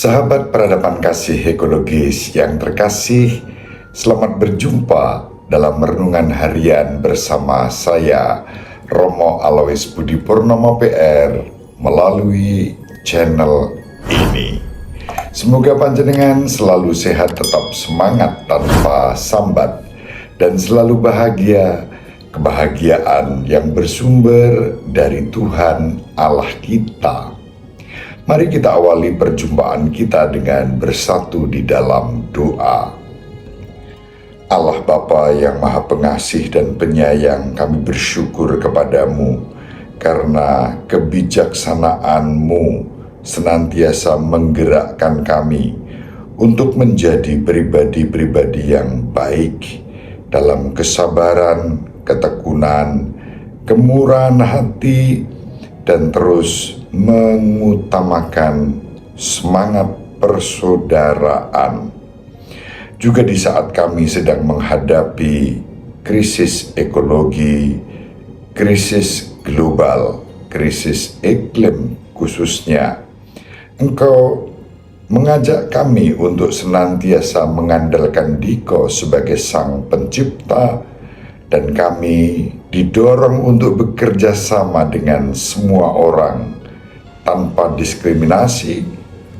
Sahabat peradaban kasih ekologis yang terkasih, selamat berjumpa dalam renungan harian bersama saya, Romo Alois Budi Purnomo PR, melalui channel ini. Semoga panjenengan selalu sehat, tetap semangat tanpa sambat, dan selalu bahagia, kebahagiaan yang bersumber dari Tuhan Allah kita. Mari kita awali perjumpaan kita dengan bersatu di dalam doa. Allah Bapa yang Maha Pengasih dan Penyayang, kami bersyukur kepadamu karena kebijaksanaan-Mu senantiasa menggerakkan kami untuk menjadi pribadi-pribadi yang baik dalam kesabaran, ketekunan, kemurahan hati, dan terus mengutamakan semangat persaudaraan. Juga di saat kami sedang menghadapi krisis ekologi, krisis global, krisis iklim khususnya, Engkau mengajak kami untuk senantiasa mengandalkan Dikau sebagai Sang Pencipta, dan kami didorong untuk bekerja sama dengan semua orang tanpa diskriminasi,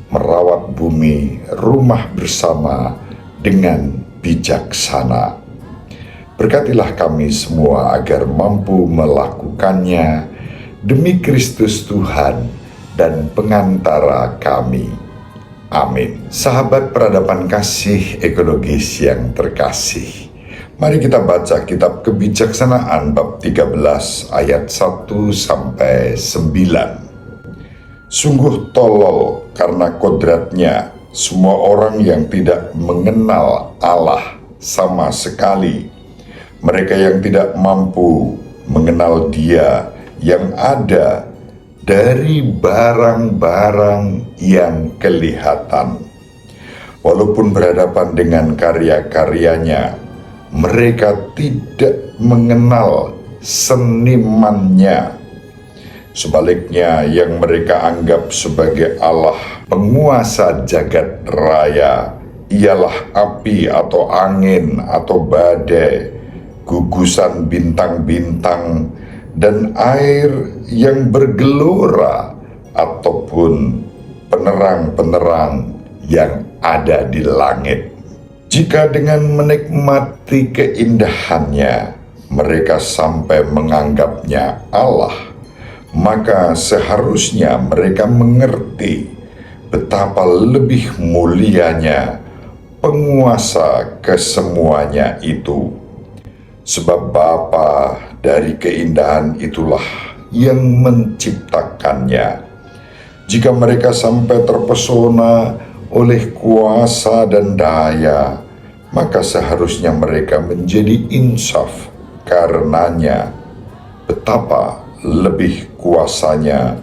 merawat bumi rumah bersama dengan bijaksana. Berkatilah kami semua agar mampu melakukannya demi Kristus Tuhan dan pengantara kami. Amin. Sahabat peradaban kasih ekologis yang terkasih, mari kita baca kitab Kebijaksanaan bab 13 ayat 1-9. Sungguh tolol karena kodratnya semua orang yang tidak mengenal Allah sama sekali. Mereka yang tidak mampu mengenal Dia yang ada dari barang-barang yang kelihatan. Walaupun berhadapan dengan karya-karyanya, mereka tidak mengenal senimannya. Sebaliknya, yang mereka anggap sebagai Allah penguasa jagat raya ialah api atau angin atau badai, gugusan bintang-bintang, dan air yang bergelora ataupun penerang-penerang yang ada di langit. Jika dengan menikmati keindahannya mereka sampai menganggapnya Allah, maka seharusnya mereka mengerti betapa lebih mulianya penguasa kesemuanya itu. Sebab Bapa dari keindahan itulah yang menciptakannya. Jika mereka sampai terpesona oleh kuasa dan daya, maka seharusnya mereka menjadi insaf karenanya betapa lebih kuasanya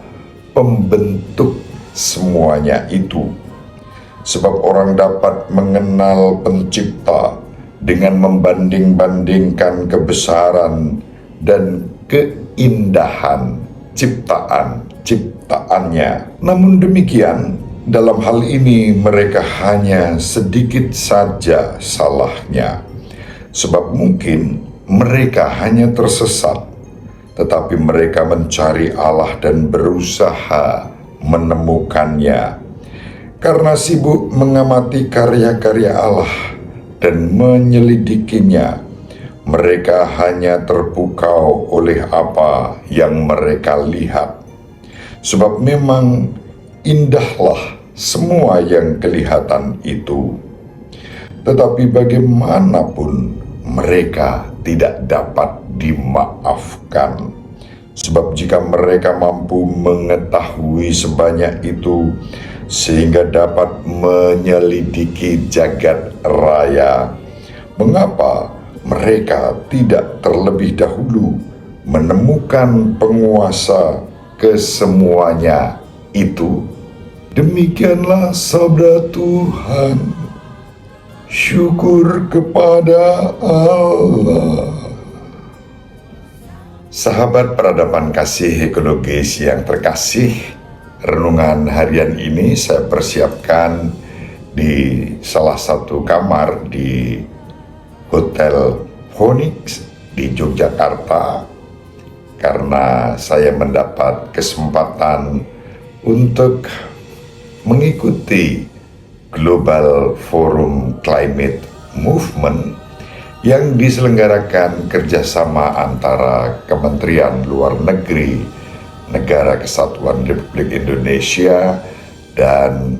pembentuk semuanya itu. Sebab orang dapat mengenal Pencipta dengan membanding-bandingkan kebesaran dan keindahan ciptaannya. Namun demikian, dalam hal ini mereka hanya sedikit saja salahnya. Sebab mungkin mereka hanya tersesat, tetapi mereka mencari Allah dan berusaha menemukannya. Karena sibuk mengamati karya-karya Allah dan menyelidikinya, mereka hanya terpukau oleh apa yang mereka lihat. Sebab memang indahlah semua yang kelihatan itu, tetapi bagaimanapun mereka tidak dapat dimaafkan. Sebab jika mereka mampu mengetahui sebanyak itu sehingga dapat menyelidiki jagat raya, mengapa mereka tidak terlebih dahulu menemukan penguasa kesemuanya itu? Demikianlah sabda Tuhan. Syukur kepada Allah. Sahabat peradaban kasih ekologis yang terkasih, renungan harian ini saya persiapkan di salah satu kamar di Hotel Phoenix di Yogyakarta, karena saya mendapat kesempatan untuk mengikuti Global Forum Climate Movement yang diselenggarakan kerjasama antara Kementerian Luar Negeri Negara Kesatuan Republik Indonesia dan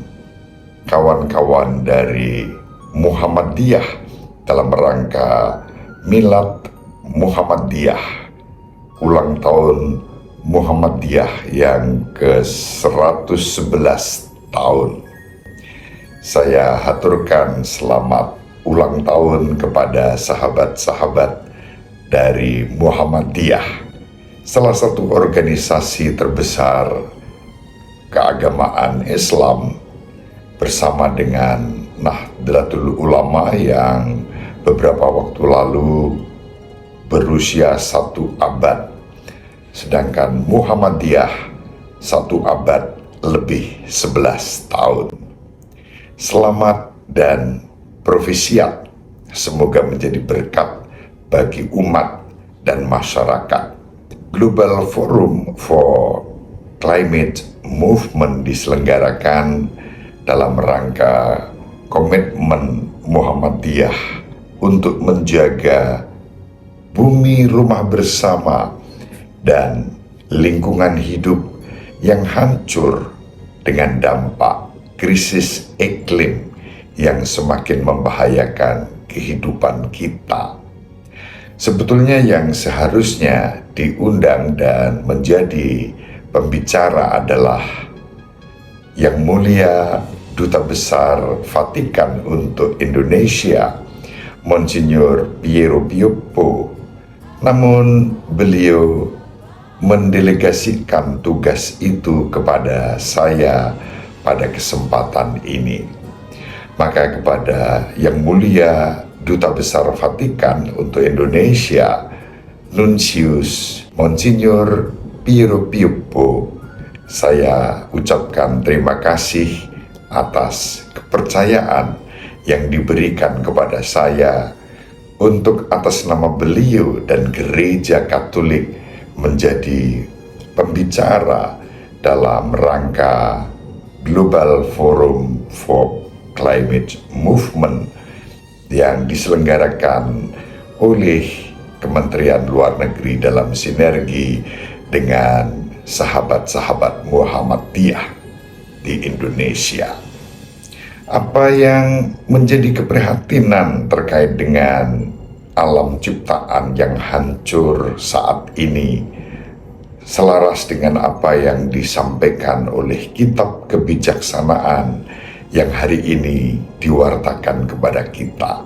kawan-kawan dari Muhammadiyah dalam rangka Milad Muhammadiyah, ulang tahun Muhammadiyah yang ke-111 tahun. Saya haturkan selamat ulang tahun kepada sahabat-sahabat dari Muhammadiyah, salah satu organisasi terbesar keagamaan Islam, bersama dengan Nahdlatul Ulama yang beberapa waktu lalu berusia 1 abad, sedangkan Muhammadiyah 1 abad lebih 11 tahun. Selamat dan profisiat, semoga menjadi berkat bagi umat dan masyarakat. Global Forum for Climate Movement diselenggarakan dalam rangka komitmen Muhammadiyah untuk menjaga bumi rumah bersama dan lingkungan hidup yang hancur dengan dampak krisis iklim yang semakin membahayakan kehidupan kita. Sebetulnya yang seharusnya diundang dan menjadi pembicara adalah Yang Mulia Duta Besar Vatikan untuk Indonesia, Monsignor Piero Pioppo. Namun beliau mendelegasikan tugas itu kepada saya pada kesempatan ini. Maka kepada Yang Mulia Duta Besar Vatikan untuk Indonesia, Nuncius Monsignor Piero Pioppo, saya ucapkan terima kasih atas kepercayaan yang diberikan kepada saya untuk atas nama beliau dan Gereja Katolik menjadi pembicara dalam rangka Global Forum for Climate Movement yang diselenggarakan oleh Kementerian Luar Negeri dalam sinergi dengan sahabat-sahabat Muhammadiyah di Indonesia. Apa yang menjadi keprihatinan terkait dengan alam ciptaan yang hancur saat ini selaras dengan apa yang disampaikan oleh kitab kebijaksanaan yang hari ini diwartakan kepada kita.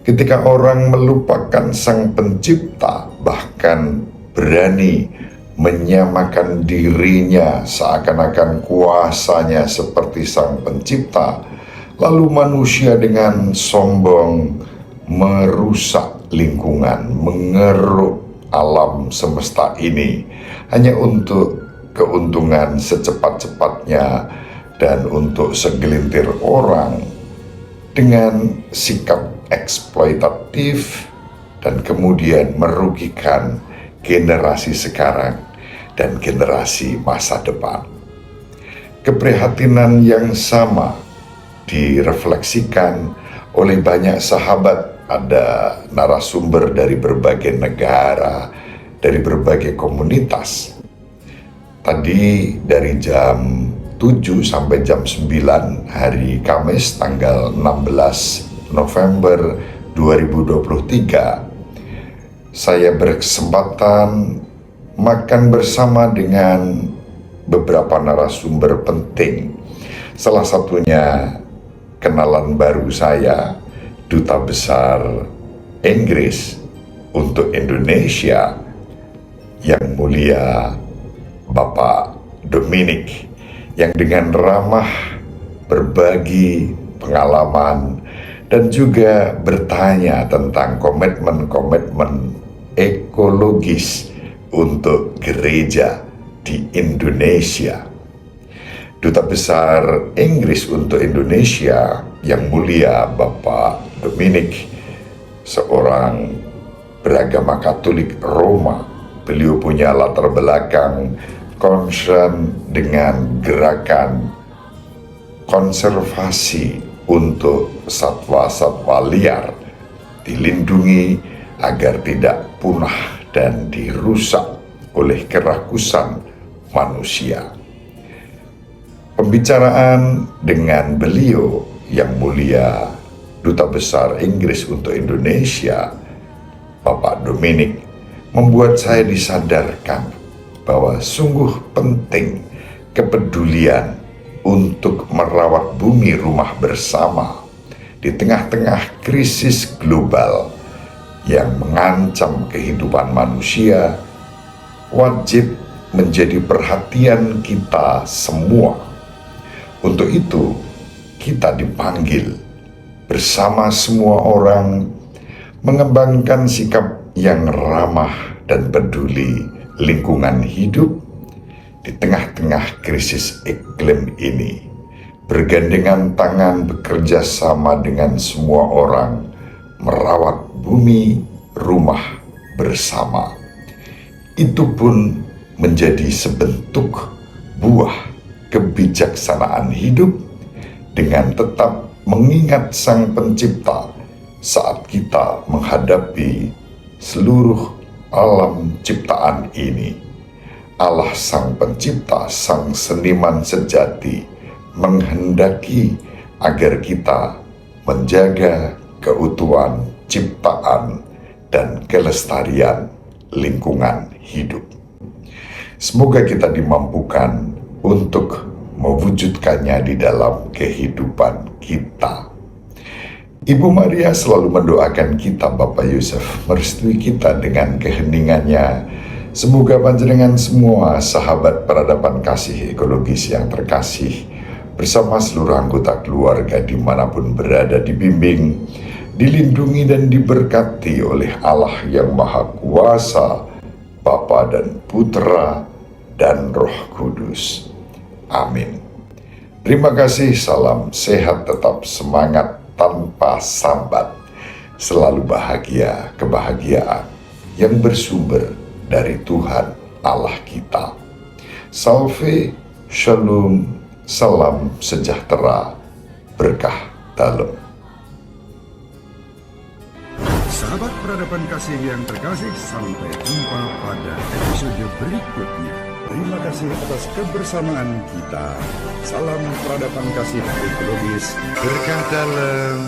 Ketika orang melupakan Sang Pencipta, bahkan berani menyamakan dirinya seakan-akan kuasanya seperti Sang Pencipta, lalu manusia dengan sombong merusak lingkungan, mengeruk alam semesta ini hanya untuk keuntungan secepat-cepatnya dan untuk segelintir orang dengan sikap eksploitatif dan kemudian merugikan generasi sekarang dan generasi masa depan. Keprihatinan yang sama direfleksikan oleh banyak sahabat. Ada narasumber dari berbagai negara, dari berbagai komunitas. Tadi dari jam 7 sampai jam 9 hari Kamis tanggal 16 November 2023, saya berkesempatan makan bersama dengan beberapa narasumber penting. Salah satunya kenalan baru saya, Duta Besar Inggris untuk Indonesia, Yang Mulia Bapak Dominic, yang dengan ramah berbagi pengalaman dan juga bertanya tentang komitmen-komitmen ekologis untuk gereja di Indonesia. Duta Besar Inggris untuk Indonesia yang mulia Bapak Dominic, seorang beragama Katolik Roma. Beliau punya latar belakang concern dengan gerakan konservasi untuk satwa-satwa liar dilindungi agar tidak punah dan dirusak oleh kerakusan manusia. Pembicaraan dengan beliau yang mulia Duta Besar Inggris untuk Indonesia, Bapak Dominic, membuat saya disadarkan bahwa sungguh penting kepedulian untuk merawat bumi rumah bersama di tengah-tengah krisis global yang mengancam kehidupan manusia. Wajib menjadi perhatian kita semua. Untuk itu, kita dipanggil bersama semua orang mengembangkan sikap yang ramah dan peduli lingkungan hidup di tengah-tengah krisis iklim ini. Bergandengan tangan bekerja sama dengan semua orang merawat bumi rumah bersama. Itu pun menjadi sebentuk buah kebijaksanaan hidup dengan tetap mengingat Sang Pencipta saat kita menghadapi seluruh alam ciptaan ini. Allah Sang Pencipta, Sang Seniman sejati, menghendaki agar kita menjaga keutuhan ciptaan dan kelestarian lingkungan hidup. Semoga kita dimampukan untuk mewujudkannya di dalam kehidupan kita. Ibu Maria selalu mendoakan kita, Bapak Yusuf, merestui kita dengan keheningannya. Semoga panjenengan semua sahabat peradaban kasih ekologis yang terkasih, bersama seluruh anggota keluarga dimanapun berada, dibimbing, dilindungi dan diberkati oleh Allah yang Maha Kuasa, Bapa dan Putra dan Roh Kudus. Amin. Terima kasih, salam sehat, tetap semangat tanpa sambat. Selalu bahagia, kebahagiaan yang bersumber dari Tuhan Allah kita. Salve, shalom, salam sejahtera, berkah dalam. Sahabat peradaban kasih yang terkasih, sampai jumpa pada episode berikutnya. Terima kasih atas kebersamaan kita. Salam peradaban kasih ekologis, berkah dalam.